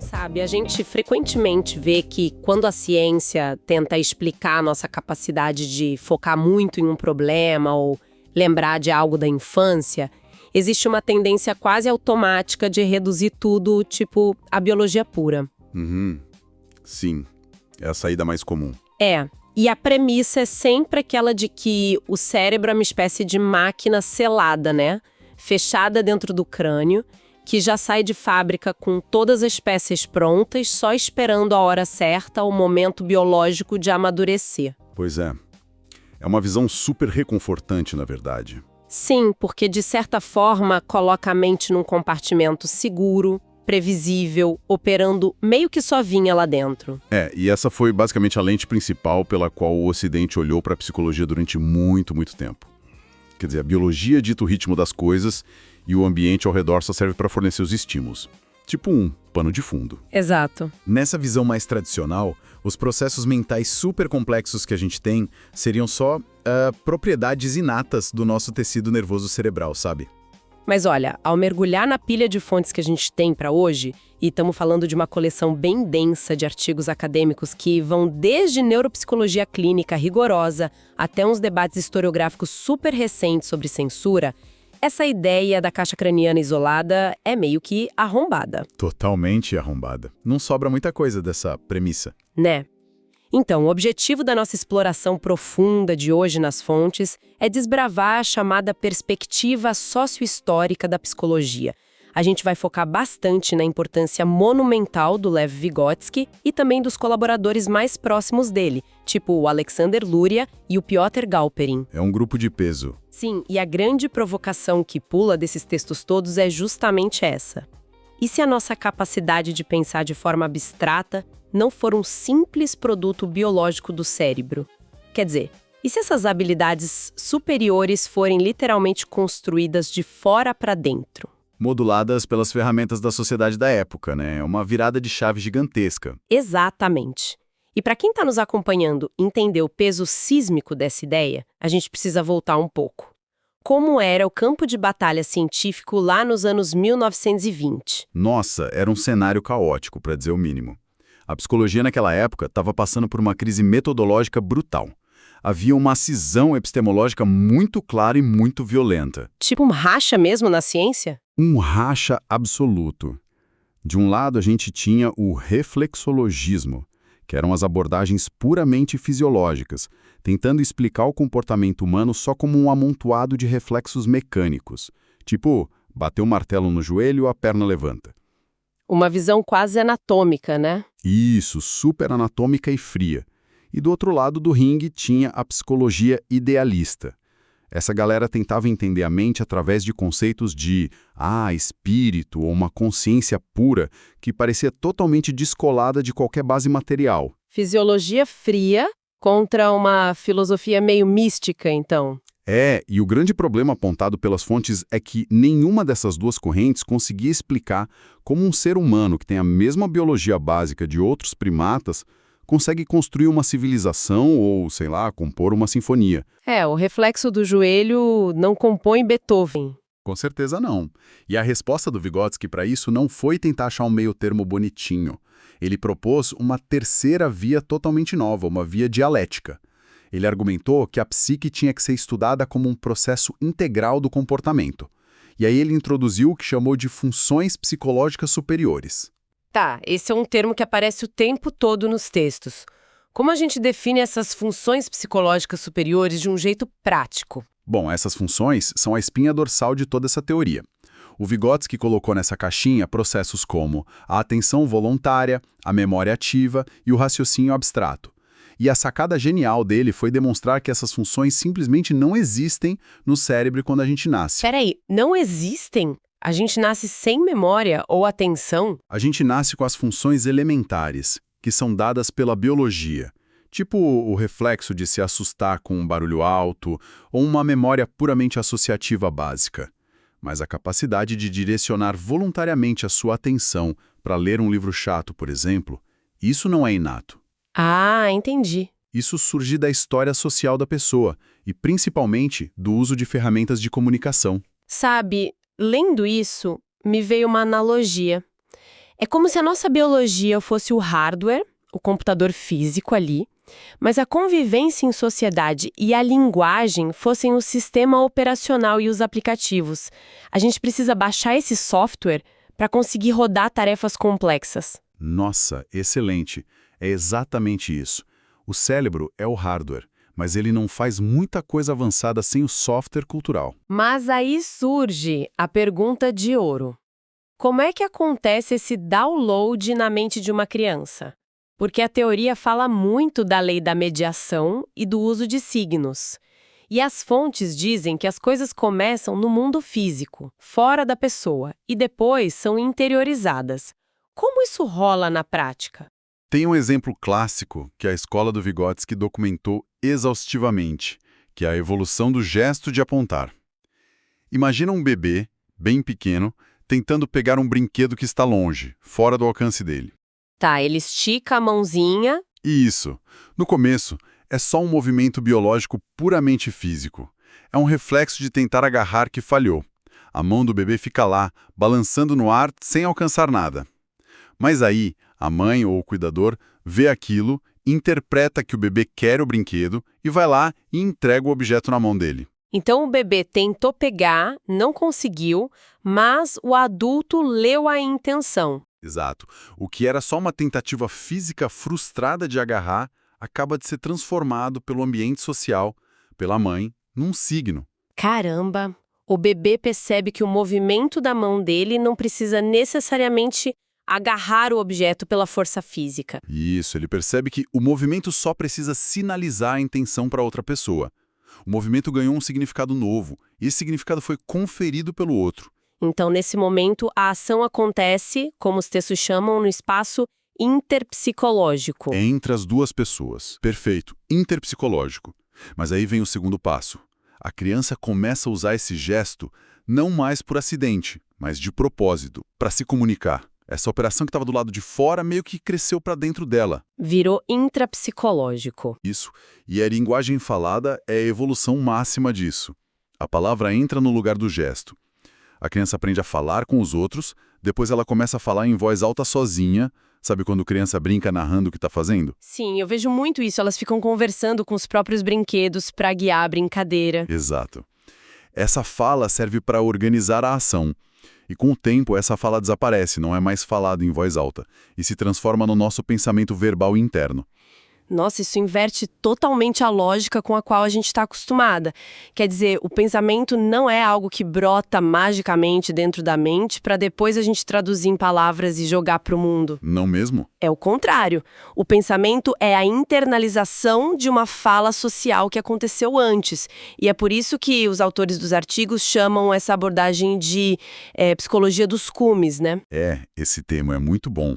Então, sabe, a gente frequentemente vê que quando a ciência tenta explicar a nossa capacidade de focar muito em um problema ou lembrar de algo da infância, existe uma tendência quase automática de reduzir tudo, tipo, a biologia pura. Sim, é a saída mais comum. E a premissa é sempre aquela de que o cérebro é uma espécie de máquina selada, né? Fechada dentro do crânio, que já sai de fábrica com todas as peças prontas, só esperando a hora certa, o momento biológico de amadurecer. Pois é. É uma visão super reconfortante, na verdade. Sim, porque de certa forma coloca a mente num compartimento seguro, previsível, operando meio que sozinha lá dentro. E essa foi basicamente a lente principal pela qual o Ocidente olhou para a psicologia durante muito, muito tempo. Quer dizer, a biologia dita o ritmo das coisas e o ambiente ao redor só serve para fornecer os estímulos. Tipo um pano de fundo. Exato. Nessa visão mais tradicional, os processos mentais super complexos que a gente tem seriam só propriedades inatas do nosso tecido nervoso cerebral, sabe? Mas olha, ao mergulhar na pilha de fontes que a gente tem para hoje, e estamos falando de uma coleção bem densa de artigos acadêmicos que vão desde neuropsicologia clínica rigorosa até uns debates historiográficos super recentes sobre censura, essa ideia da caixa craniana isolada é meio que arrombada. Totalmente arrombada. Não sobra muita coisa dessa premissa. Né? Então, o objetivo da nossa exploração profunda de hoje nas fontes é desbravar a chamada perspectiva sociohistórica da psicologia. A gente vai focar bastante na importância monumental do Lev Vygotsky e também dos colaboradores mais próximos dele, tipo o Alexander Luria e o Piotr Galperin. É um grupo de peso. Sim, e a grande provocação que pula desses textos todos é justamente essa. E se a nossa capacidade de pensar de forma abstrata não for um simples produto biológico do cérebro? Quer dizer, e se essas habilidades superiores forem literalmente construídas de fora para dentro? Moduladas pelas ferramentas da sociedade da época, né? É uma virada de chave gigantesca. Exatamente. E para quem está nos acompanhando entender o peso sísmico dessa ideia, a gente precisa voltar um pouco. Como era o campo de batalha científico lá nos anos 1920? Nossa, era um cenário caótico, para dizer o mínimo. A psicologia naquela época estava passando por uma crise metodológica brutal. Havia uma cisão epistemológica muito clara e muito violenta. Tipo um racha mesmo na ciência? Um racha absoluto. De um lado, a gente tinha o reflexologismo, que eram as abordagens puramente fisiológicas, tentando explicar o comportamento humano só como um amontoado de reflexos mecânicos. Tipo, bateu o martelo no joelho, a perna levanta. Uma visão quase anatômica, né? Isso, super anatômica e fria. E do outro lado do ringue tinha a psicologia idealista. Essa galera tentava entender a mente através de conceitos de espírito ou uma consciência pura que parecia totalmente descolada de qualquer base material. Fisiologia fria contra uma filosofia meio mística, então. E o grande problema apontado pelas fontes é que nenhuma dessas duas correntes conseguia explicar como um ser humano que tem a mesma biologia básica de outros primatas consegue construir uma civilização ou, sei lá, compor uma sinfonia. O reflexo do joelho não compõe Beethoven. Com certeza não. E a resposta do Vygotsky para isso não foi tentar achar um meio termo bonitinho. Ele propôs uma terceira via totalmente nova, uma via dialética. Ele argumentou que a psique tinha que ser estudada como um processo integral do comportamento. E aí ele introduziu o que chamou de funções psicológicas superiores. Tá, esse é um termo que aparece o tempo todo nos textos. Como a gente define essas funções psicológicas superiores de um jeito prático? Bom, essas funções são a espinha dorsal de toda essa teoria. O Vygotsky colocou nessa caixinha processos como a atenção voluntária, a memória ativa e o raciocínio abstrato. E a sacada genial dele foi demonstrar que essas funções simplesmente não existem no cérebro quando a gente nasce. Peraí, não existem? A gente nasce sem memória ou atenção? A gente nasce com as funções elementares, que são dadas pela biologia. Tipo o reflexo de se assustar com um barulho alto ou uma memória puramente associativa básica. Mas a capacidade de direcionar voluntariamente a sua atenção para ler um livro chato, por exemplo, isso não é inato. Entendi. Isso surge da história social da pessoa e, principalmente, do uso de ferramentas de comunicação. Sabe, lendo isso, me veio uma analogia. É como se a nossa biologia fosse o hardware, o computador físico ali, mas a convivência em sociedade e a linguagem fossem o sistema operacional e os aplicativos. A gente precisa baixar esse software para conseguir rodar tarefas complexas. Nossa, excelente. É exatamente isso. O cérebro é o hardware, mas ele não faz muita coisa avançada sem o software cultural. Mas aí surge a pergunta de ouro. Como é que acontece esse download na mente de uma criança? Porque a teoria fala muito da lei da mediação e do uso de signos. E as fontes dizem que as coisas começam no mundo físico, fora da pessoa, e depois são interiorizadas. Como isso rola na prática? Tem um exemplo clássico que a escola do Vygotsky documentou exaustivamente, que é a evolução do gesto de apontar. Imagina um bebê, bem pequeno, tentando pegar um brinquedo que está longe, fora do alcance dele. Tá, ele estica a mãozinha. E isso, no começo, é só um movimento biológico puramente físico. É um reflexo de tentar agarrar que falhou. A mão do bebê fica lá, balançando no ar sem alcançar nada. Mas aí, a mãe ou o cuidador vê aquilo, interpreta que o bebê quer o brinquedo e vai lá e entrega o objeto na mão dele. Então o bebê tentou pegar, não conseguiu, mas o adulto leu a intenção. Exato. O que era só uma tentativa física frustrada de agarrar acaba de ser transformado pelo ambiente social, pela mãe, num signo. Caramba! O bebê percebe que o movimento da mão dele não precisa necessariamente agarrar o objeto pela força física. Isso, ele percebe que o movimento só precisa sinalizar a intenção para outra pessoa. O movimento ganhou um significado novo, e esse significado foi conferido pelo outro. Então, nesse momento, a ação acontece, como os textos chamam, no espaço interpsicológico. Entre as duas pessoas. Perfeito, interpsicológico. Mas aí vem o segundo passo. A criança começa a usar esse gesto não mais por acidente, mas de propósito, para se comunicar. Essa operação que estava do lado de fora meio que cresceu para dentro dela. Virou intrapsicológico. Isso. E a linguagem falada é a evolução máxima disso. A palavra entra no lugar do gesto. A criança aprende a falar com os outros, depois ela começa a falar em voz alta sozinha. Sabe quando criança brinca narrando o que está fazendo? Sim, eu vejo muito isso. Elas ficam conversando com os próprios brinquedos para guiar a brincadeira. Exato. Essa fala serve para organizar a ação. E com o tempo, essa fala desaparece, não é mais falada em voz alta, e se transforma no nosso pensamento verbal interno. Nossa, isso inverte totalmente a lógica com a qual a gente está acostumada. Quer dizer, o pensamento não é algo que brota magicamente dentro da mente para depois a gente traduzir em palavras e jogar para o mundo. Não mesmo? É o contrário. O pensamento é a internalização de uma fala social que aconteceu antes. E é por isso que os autores dos artigos chamam essa abordagem de psicologia dos cumes, né? Esse termo é muito bom.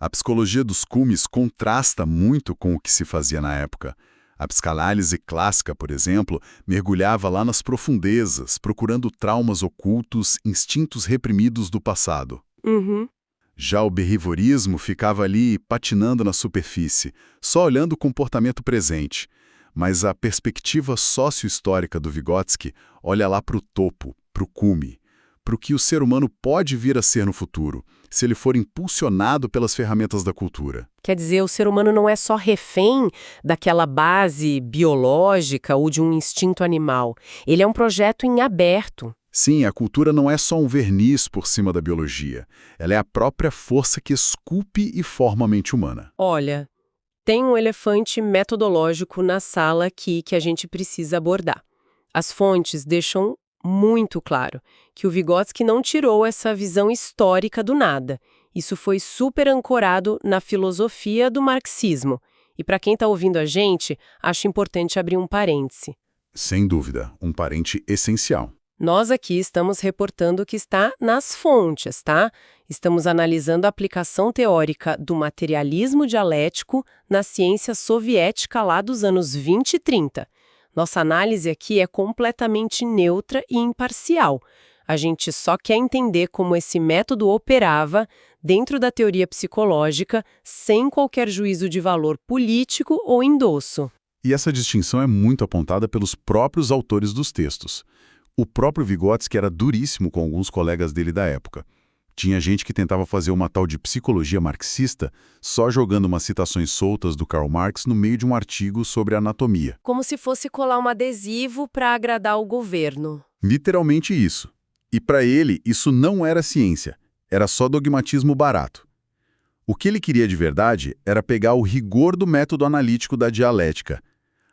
A psicologia dos cumes contrasta muito com o que se fazia na época. A psicanálise clássica, por exemplo, mergulhava lá nas profundezas, procurando traumas ocultos, instintos reprimidos do passado. Uhum. Já o behaviorismo ficava ali patinando na superfície, só olhando o comportamento presente. Mas a perspectiva sócio-histórica do Vygotsky olha lá para o topo, para o cume, para o que o ser humano pode vir a ser no futuro, se ele for impulsionado pelas ferramentas da cultura. Quer dizer, o ser humano não é só refém daquela base biológica ou de um instinto animal. Ele é um projeto em aberto. Sim, a cultura não é só um verniz por cima da biologia. Ela é a própria força que esculpe e forma a mente humana. Olha, tem um elefante metodológico na sala aqui que a gente precisa abordar. As fontes deixam muito claro que o Vygotsky não tirou essa visão histórica do nada. Isso foi super ancorado na filosofia do marxismo. E para quem está ouvindo a gente, acho importante abrir um parêntese. Sem dúvida, um parente essencial. Nós aqui estamos reportando o que está nas fontes, tá? Estamos analisando a aplicação teórica do materialismo dialético na ciência soviética lá dos anos 20 e 30. Nossa análise aqui é completamente neutra e imparcial. A gente só quer entender como esse método operava dentro da teoria psicológica, sem qualquer juízo de valor político ou endosso. E essa distinção é muito apontada pelos próprios autores dos textos. O próprio Vygotsky era duríssimo com alguns colegas dele da época. Tinha gente que tentava fazer uma tal de psicologia marxista só jogando umas citações soltas do Karl Marx no meio de um artigo sobre anatomia. Como se fosse colar um adesivo para agradar o governo. Literalmente isso. E para ele, isso não era ciência, era só dogmatismo barato. O que ele queria de verdade era pegar o rigor do método analítico da dialética.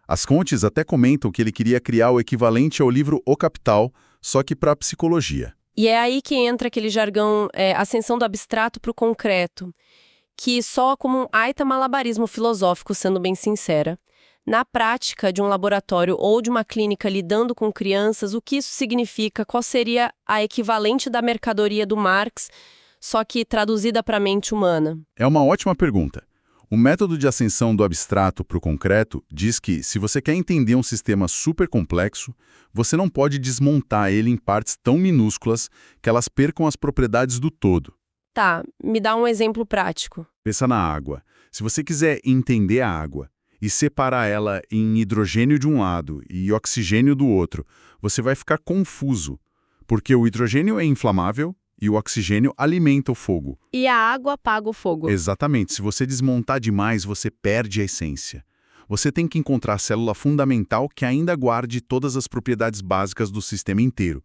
As fontes até comentam que ele queria criar o equivalente ao livro O Capital, só que para a psicologia. E é aí que entra aquele jargão, ascensão do abstrato para o concreto, que soa como um aita malabarismo filosófico, sendo bem sincera. Na prática de um laboratório ou de uma clínica lidando com crianças, o que isso significa? Qual seria a equivalente da mercadoria do Marx, só que traduzida para a mente humana? É uma ótima pergunta. O método de ascensão do abstrato para o concreto diz que, se você quer entender um sistema super complexo, você não pode desmontar ele em partes tão minúsculas que elas percam as propriedades do todo. Tá, me dá um exemplo prático. Pensa na água. Se você quiser entender a água e separar ela em hidrogênio de um lado e oxigênio do outro, você vai ficar confuso, porque o hidrogênio é inflamável e o oxigênio alimenta o fogo. E a água apaga o fogo. Exatamente. Se você desmontar demais, você perde a essência. Você tem que encontrar a célula fundamental que ainda guarde todas as propriedades básicas do sistema inteiro.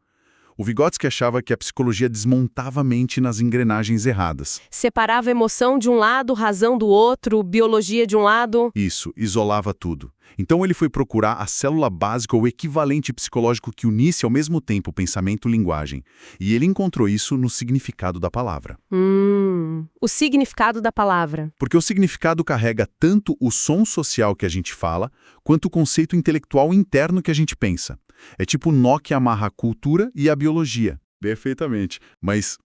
O Vygotsky achava que a psicologia desmontava a mente nas engrenagens erradas. Separava emoção de um lado, razão do outro, biologia de um lado. Isso, isolava tudo. Então ele foi procurar a célula básica ou equivalente psicológico que unisse ao mesmo tempo pensamento e linguagem. E ele encontrou isso no significado da palavra. O significado da palavra. Porque o significado carrega tanto o som social que a gente fala, quanto o conceito intelectual interno que a gente pensa. É tipo o nó que amarra a cultura e a biologia. Perfeitamente. Mas,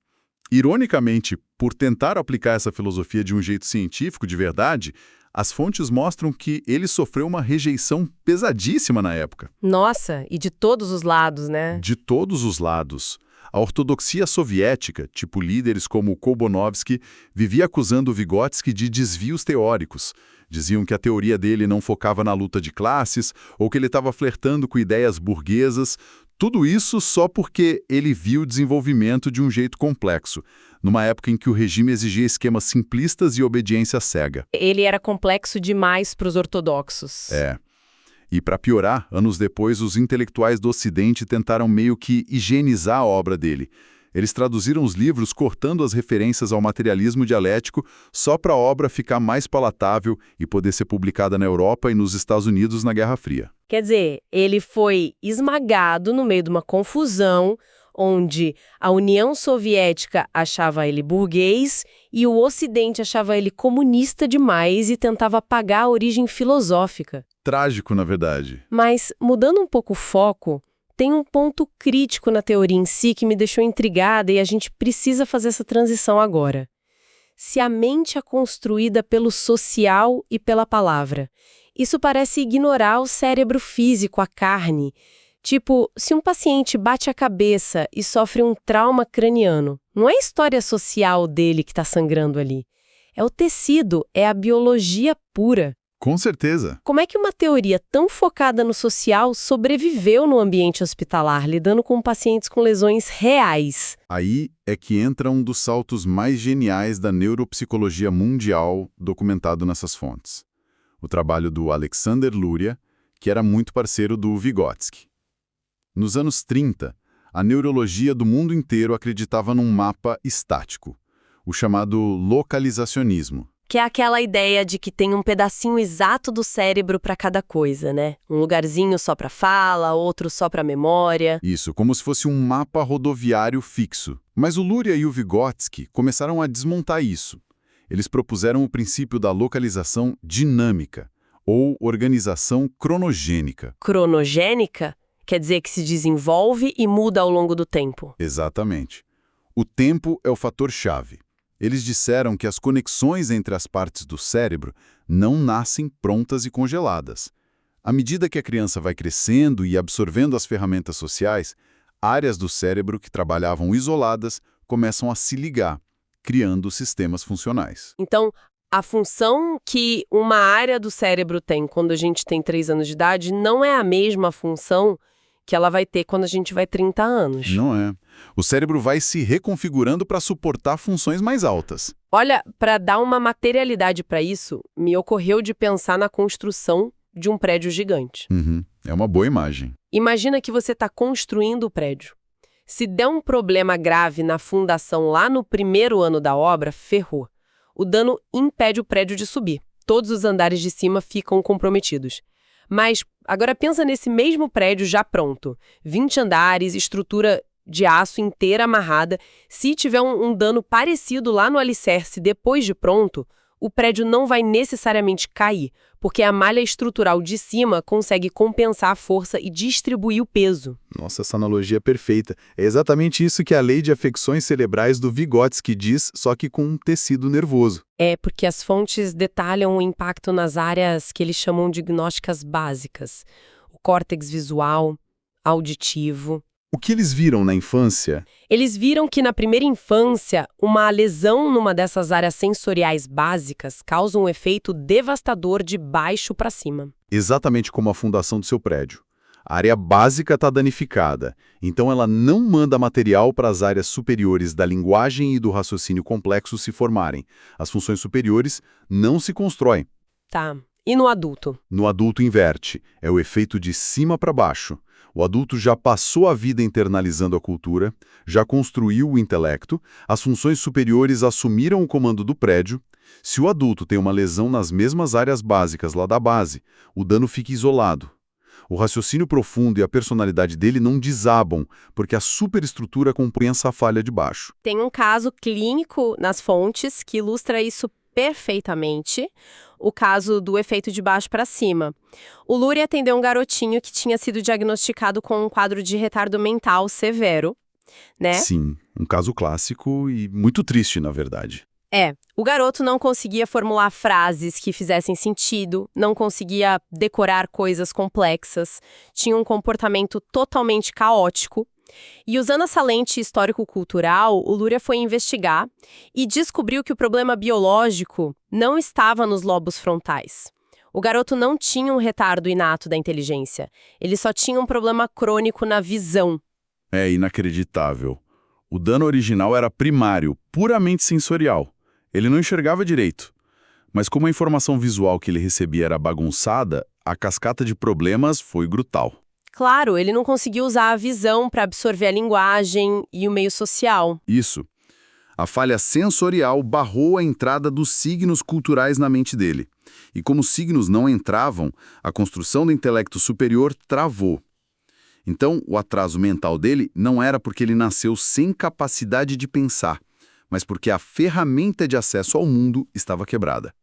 ironicamente, por tentar aplicar essa filosofia de um jeito científico de verdade, as fontes mostram que ele sofreu uma rejeição pesadíssima na época. Nossa, e de todos os lados, né? De todos os lados. A ortodoxia soviética, tipo líderes como Kolbonovsky, vivia acusando o Vygotsky de desvios teóricos. Diziam que a teoria dele não focava na luta de classes, ou que ele estava flertando com ideias burguesas. Tudo isso só porque ele viu o desenvolvimento de um jeito complexo, numa época em que o regime exigia esquemas simplistas e obediência cega. Ele era complexo demais para os ortodoxos. É. E, para piorar, anos depois, os intelectuais do Ocidente tentaram meio que higienizar a obra dele. Eles traduziram os livros cortando as referências ao materialismo dialético só para a obra ficar mais palatável e poder ser publicada na Europa e nos Estados Unidos na Guerra Fria. Quer dizer, ele foi esmagado no meio de uma confusão onde a União Soviética achava ele burguês e o Ocidente achava ele comunista demais e tentava apagar a origem filosófica. Trágico, na verdade. Mas, mudando um pouco o foco, tem um ponto crítico na teoria em si que me deixou intrigada e a gente precisa fazer essa transição agora. Se a mente é construída pelo social e pela palavra, isso parece ignorar o cérebro físico, a carne. Tipo, se um paciente bate a cabeça e sofre um trauma craniano, não é a história social dele que está sangrando ali. É o tecido, é a biologia pura. Com certeza. Como é que uma teoria tão focada no social sobreviveu no ambiente hospitalar, lidando com pacientes com lesões reais? Aí é que entra um dos saltos mais geniais da neuropsicologia mundial documentado nessas fontes. O trabalho do Alexander Luria, que era muito parceiro do Vygotsky. Nos anos 30, a neurologia do mundo inteiro acreditava num mapa estático, o chamado localizacionismo. Que é aquela ideia de que tem um pedacinho exato do cérebro para cada coisa, né? Um lugarzinho só para fala, outro só para memória. Isso, como se fosse um mapa rodoviário fixo. Mas o Luria e o Vygotsky começaram a desmontar isso. Eles propuseram o princípio da localização dinâmica, ou organização cronogênica. Cronogênica? Quer dizer que se desenvolve e muda ao longo do tempo. Exatamente. O tempo é o fator-chave. Eles disseram que as conexões entre as partes do cérebro não nascem prontas e congeladas. À medida que a criança vai crescendo e absorvendo as ferramentas sociais, áreas do cérebro que trabalhavam isoladas começam a se ligar, criando sistemas funcionais. Então, a função que uma área do cérebro tem quando a gente tem 3 anos de idade não é a mesma função que ela vai ter quando a gente vai 30 anos. Não é. O cérebro vai se reconfigurando para suportar funções mais altas. Olha, para dar uma materialidade para isso, me ocorreu de pensar na construção de um prédio gigante. É uma boa imagem. Imagina que você está construindo o prédio. Se der um problema grave na fundação lá no primeiro ano da obra, ferrou. O dano impede o prédio de subir. Todos os andares de cima ficam comprometidos. Mas agora pensa nesse mesmo prédio já pronto. 20 andares, estrutura de aço inteira amarrada. Se tiver um dano parecido lá no alicerce depois de pronto, o prédio não vai necessariamente cair, porque a malha estrutural de cima consegue compensar a força e distribuir o peso. Nossa, essa analogia é perfeita. É exatamente isso que a lei de afecções cerebrais do Vygotsky diz, só que com um tecido nervoso. É porque as fontes detalham o impacto nas áreas que eles chamam de gnósticas básicas. O córtex visual, auditivo. O que eles viram na infância? Eles viram que na primeira infância, uma lesão numa dessas áreas sensoriais básicas causa um efeito devastador de baixo para cima. Exatamente como a fundação do seu prédio. A área básica está danificada, então ela não manda material para as áreas superiores da linguagem e do raciocínio complexo se formarem. As funções superiores não se constroem. Tá. E no adulto? No adulto inverte. É o efeito de cima para baixo. O adulto já passou a vida internalizando a cultura, já construiu o intelecto, as funções superiores assumiram o comando do prédio. Se o adulto tem uma lesão nas mesmas áreas básicas lá da base, o dano fica isolado. O raciocínio profundo e a personalidade dele não desabam, porque a superestrutura compensa a falha de baixo. Tem um caso clínico nas fontes que ilustra isso perfeitamente, o caso do efeito de baixo para cima. O Lurie atendeu um garotinho que tinha sido diagnosticado com um quadro de retardo mental severo, né? Sim, um caso clássico e muito triste, na verdade. O garoto não conseguia formular frases que fizessem sentido, não conseguia decorar coisas complexas, tinha um comportamento totalmente caótico. E usando essa lente histórico-cultural, o Luria foi investigar e descobriu que o problema biológico não estava nos lobos frontais. O garoto não tinha um retardo inato da inteligência, ele só tinha um problema crônico na visão. É inacreditável. O dano original era primário, puramente sensorial. Ele não enxergava direito. Mas como a informação visual que ele recebia era bagunçada, a cascata de problemas foi brutal. Claro, ele não conseguiu usar a visão para absorver a linguagem e o meio social. Isso. A falha sensorial barrou a entrada dos signos culturais na mente dele. E como os signos não entravam, a construção do intelecto superior travou. Então, o atraso mental dele não era porque ele nasceu sem capacidade de pensar, mas porque a ferramenta de acesso ao mundo estava quebrada.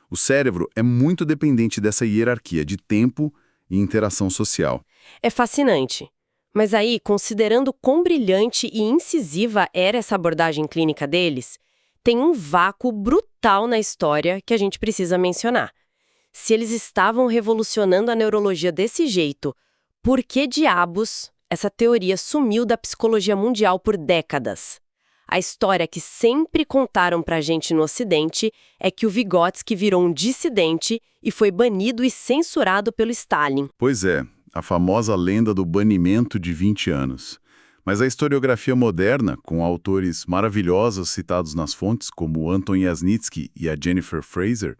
O cérebro é muito dependente dessa hierarquia de tempo e interação social. É fascinante. Mas aí, considerando quão brilhante e incisiva era essa abordagem clínica deles, tem um vácuo brutal na história que a gente precisa mencionar. Se eles estavam revolucionando a neurologia desse jeito, por que diabos essa teoria sumiu da psicologia mundial por décadas? A história que sempre contaram pra gente no Ocidente é que o Vygotsky virou um dissidente e foi banido e censurado pelo Stalin. Pois é, a famosa lenda do banimento de 20 anos. Mas a historiografia moderna, com autores maravilhosos citados nas fontes, como Anton Yasnitsky e a Jennifer Fraser,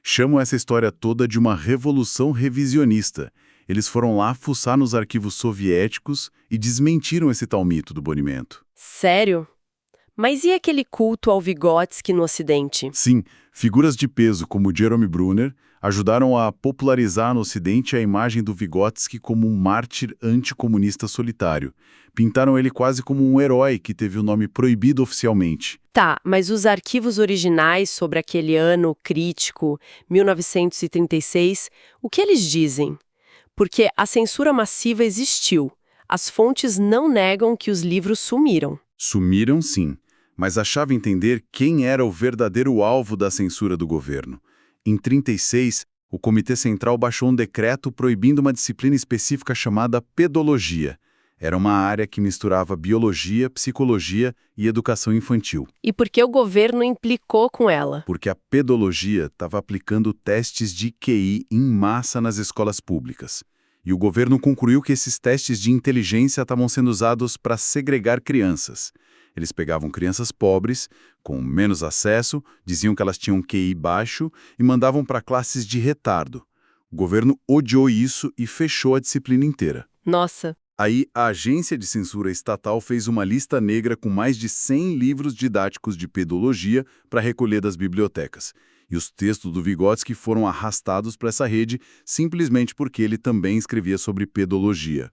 chamam essa história toda de uma revolução revisionista. Eles foram lá fuçar nos arquivos soviéticos e desmentiram esse tal mito do banimento. Sério? Mas e aquele culto ao Vygotsky no Ocidente? Sim, figuras de peso como Jerome Brunner ajudaram a popularizar no Ocidente a imagem do Vygotsky como um mártir anticomunista solitário. Pintaram ele quase como um herói que teve o nome proibido oficialmente. Tá, mas os arquivos originais sobre aquele ano crítico, 1936, o que eles dizem? Porque a censura massiva existiu. As fontes não negam que os livros sumiram. Sumiram, sim, mas achava entender quem era o verdadeiro alvo da censura do governo. Em 1936, o Comitê Central baixou um decreto proibindo uma disciplina específica chamada pedologia. Era uma área que misturava biologia, psicologia e educação infantil. E por que o governo implicou com ela? Porque a pedologia estava aplicando testes de QI em massa nas escolas públicas. E o governo concluiu que esses testes de inteligência estavam sendo usados para segregar crianças. Eles pegavam crianças pobres, com menos acesso, diziam que elas tinham QI baixo e mandavam para classes de retardo. O governo odiou isso e fechou a disciplina inteira. Nossa, Aí, a agência de censura estatal fez uma lista negra com mais de 100 livros didáticos de pedologia para recolher das bibliotecas. E os textos do Vygotsky foram arrastados para essa rede simplesmente porque ele também escrevia sobre pedologia.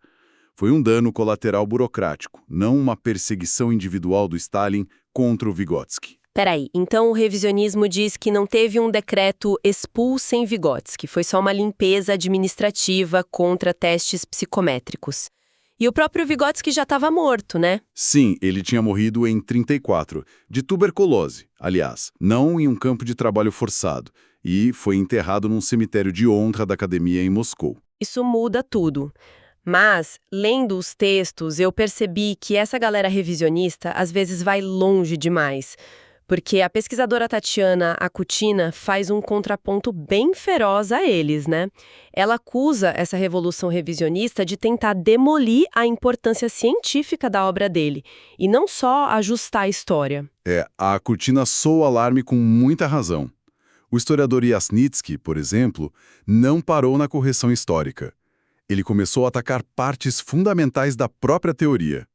Foi um dano colateral burocrático, não uma perseguição individual do Stalin contra o Vygotsky. peraí, então o revisionismo diz que não teve um decreto expulsem Vygotsky, foi só uma limpeza administrativa contra testes psicométricos. E o próprio Vygotsky já estava morto, né? Sim, ele tinha morrido em 34, de tuberculose, aliás, não em um campo de trabalho forçado, e foi enterrado num cemitério de honra da academia em Moscou. Isso muda tudo. Mas, lendo os textos, eu percebi que essa galera revisionista às vezes vai longe demais. Porque a pesquisadora Tatiana Akutina faz um contraponto bem feroz a eles, né? Ela acusa essa revolução revisionista de tentar demolir a importância científica da obra dele, e não só ajustar a história. A Akutina soa o alarme com muita razão. O historiador Yasnitsky, por exemplo, não parou na correção histórica. Ele começou a atacar partes fundamentais da própria teoria.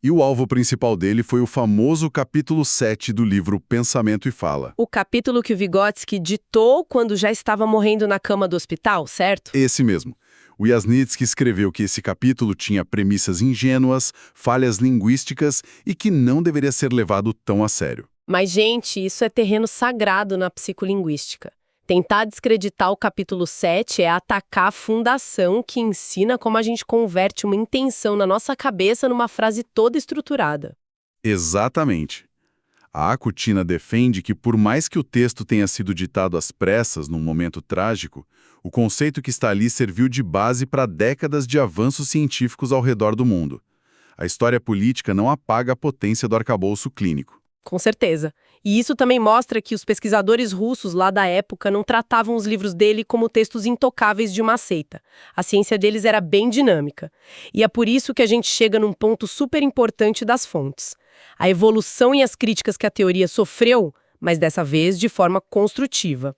E o alvo principal dele foi o famoso capítulo 7 do livro Pensamento e Fala. O capítulo que o Vygotsky ditou quando já estava morrendo na cama do hospital, certo? Esse mesmo. O Yasnitsky escreveu que esse capítulo tinha premissas ingênuas, falhas linguísticas e que não deveria ser levado tão a sério. Mas, gente, isso é terreno sagrado na psicolinguística. Tentar descreditar o capítulo 7 é atacar a fundação que ensina como a gente converte uma intenção na nossa cabeça numa frase toda estruturada. Exatamente. A Akutina defende que, por mais que o texto tenha sido ditado às pressas num momento trágico, o conceito que está ali serviu de base para décadas de avanços científicos ao redor do mundo. A história política não apaga a potência do arcabouço clínico. Com certeza. E isso também mostra que os pesquisadores russos lá da época não tratavam os livros dele como textos intocáveis de uma seita. A ciência deles era bem dinâmica. E é por isso que a gente chega num ponto super importante das fontes. A evolução e as críticas que a teoria sofreu, mas dessa vez de forma construtiva.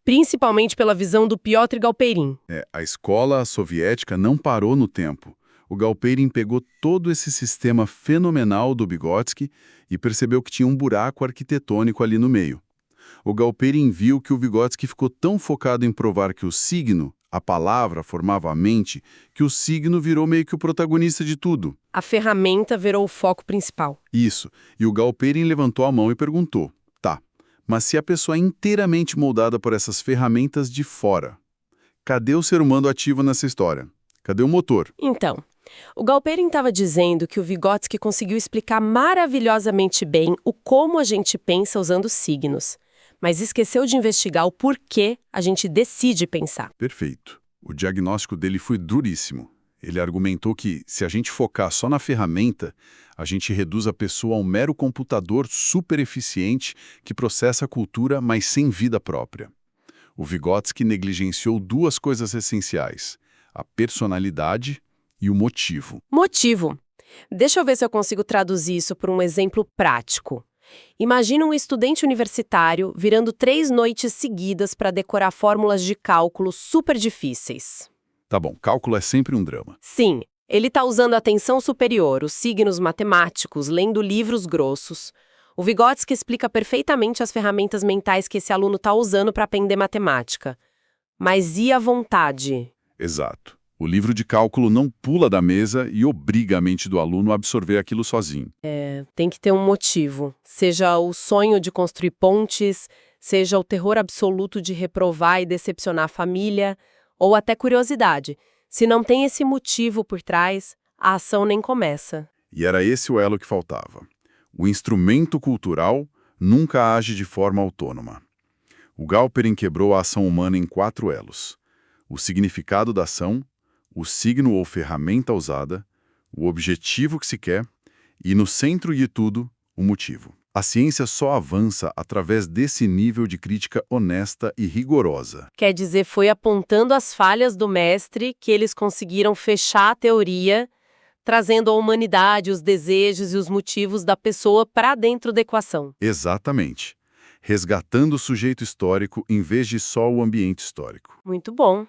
Principalmente pela visão do Piotr Galperin. A escola soviética não parou no tempo. O Galperin pegou todo esse sistema fenomenal do Vygotsky e percebeu que tinha um buraco arquitetônico ali no meio. O Galperin viu que o Vygotsky ficou tão focado em provar que o signo, a palavra, formava a mente, que o signo virou meio que o protagonista de tudo. A ferramenta virou o foco principal. Isso. E o Galperin levantou a mão e perguntou, tá, mas se a pessoa é inteiramente moldada por essas ferramentas de fora, cadê o ser humano ativo nessa história? Cadê o motor? Então, o Galperin estava dizendo que o Vygotsky conseguiu explicar maravilhosamente bem o como a gente pensa usando signos, mas esqueceu de investigar o porquê a gente decide pensar. Perfeito. O diagnóstico dele foi duríssimo. Ele argumentou que, se a gente focar só na ferramenta, a gente reduz a pessoa a um mero computador super eficiente que processa a cultura, mas sem vida própria. O Vygotsky negligenciou duas coisas essenciais: a personalidade e o motivo. Motivo. Deixa eu ver se eu consigo traduzir isso por um exemplo prático. Imagina um estudante universitário virando 3 noites seguidas para decorar fórmulas de cálculo super difíceis. Tá bom, cálculo é sempre um drama. Sim, ele está usando a atenção superior, os signos matemáticos, lendo livros grossos. O Vygotsky explica perfeitamente as ferramentas mentais que esse aluno está usando para aprender matemática. Mas e a vontade? Exato. O livro de cálculo não pula da mesa e obriga a mente do aluno a absorver aquilo sozinho. Tem que ter um motivo. Seja o sonho de construir pontes, seja o terror absoluto de reprovar e decepcionar a família, ou até curiosidade. Se não tem esse motivo por trás, a ação nem começa. E era esse o elo que faltava. O instrumento cultural nunca age de forma autônoma. O Galperin quebrou a ação humana em 4 elos: o significado da ação, o signo ou ferramenta usada, o objetivo que se quer e, no centro de tudo, o motivo. A ciência só avança através desse nível de crítica honesta e rigorosa. Quer dizer, foi apontando as falhas do mestre que eles conseguiram fechar a teoria, trazendo a humanidade, os desejos e os motivos da pessoa para dentro da equação. Exatamente. Resgatando o sujeito histórico em vez de só o ambiente histórico. Muito bom.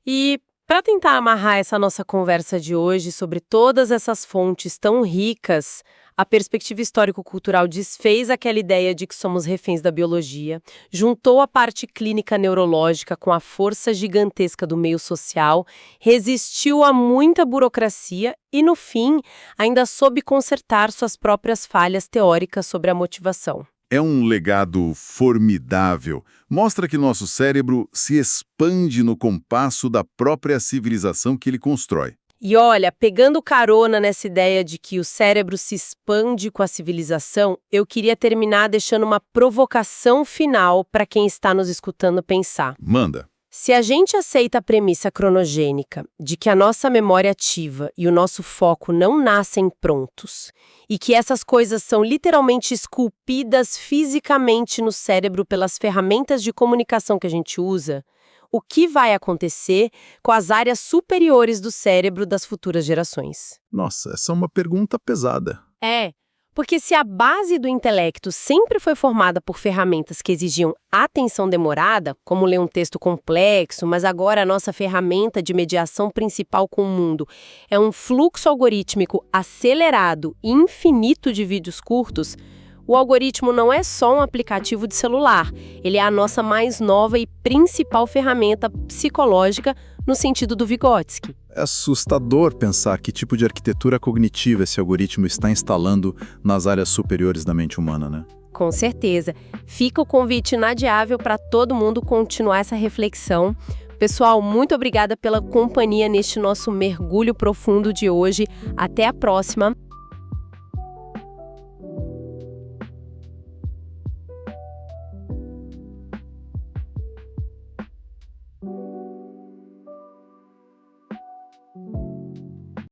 E para tentar amarrar essa nossa conversa de hoje sobre todas essas fontes tão ricas, a perspectiva histórico-cultural desfez aquela ideia de que somos reféns da biologia, juntou a parte clínica neurológica com a força gigantesca do meio social, resistiu a muita burocracia e, no fim, ainda soube consertar suas próprias falhas teóricas sobre a motivação. É um legado formidável. Mostra que nosso cérebro se expande no compasso da própria civilização que ele constrói. E olha, pegando carona nessa ideia de que o cérebro se expande com a civilização, eu queria terminar deixando uma provocação final para quem está nos escutando pensar. Manda. Se a gente aceita a premissa cronogênica de que a nossa memória ativa e o nosso foco não nascem prontos, e que essas coisas são literalmente esculpidas fisicamente no cérebro pelas ferramentas de comunicação que a gente usa, o que vai acontecer com as áreas superiores do cérebro das futuras gerações? Nossa, essa é uma pergunta pesada. Porque se a base do intelecto sempre foi formada por ferramentas que exigiam atenção demorada, como ler um texto complexo, mas agora a nossa ferramenta de mediação principal com o mundo é um fluxo algorítmico acelerado e infinito de vídeos curtos, o algoritmo não é só um aplicativo de celular, ele é a nossa mais nova e principal ferramenta psicológica no sentido do Vygotsky. É assustador pensar que tipo de arquitetura cognitiva esse algoritmo está instalando nas áreas superiores da mente humana, né? Com certeza. Fica o convite inadiável para todo mundo continuar essa reflexão. Pessoal, muito obrigada pela companhia neste nosso mergulho profundo de hoje. Até a próxima!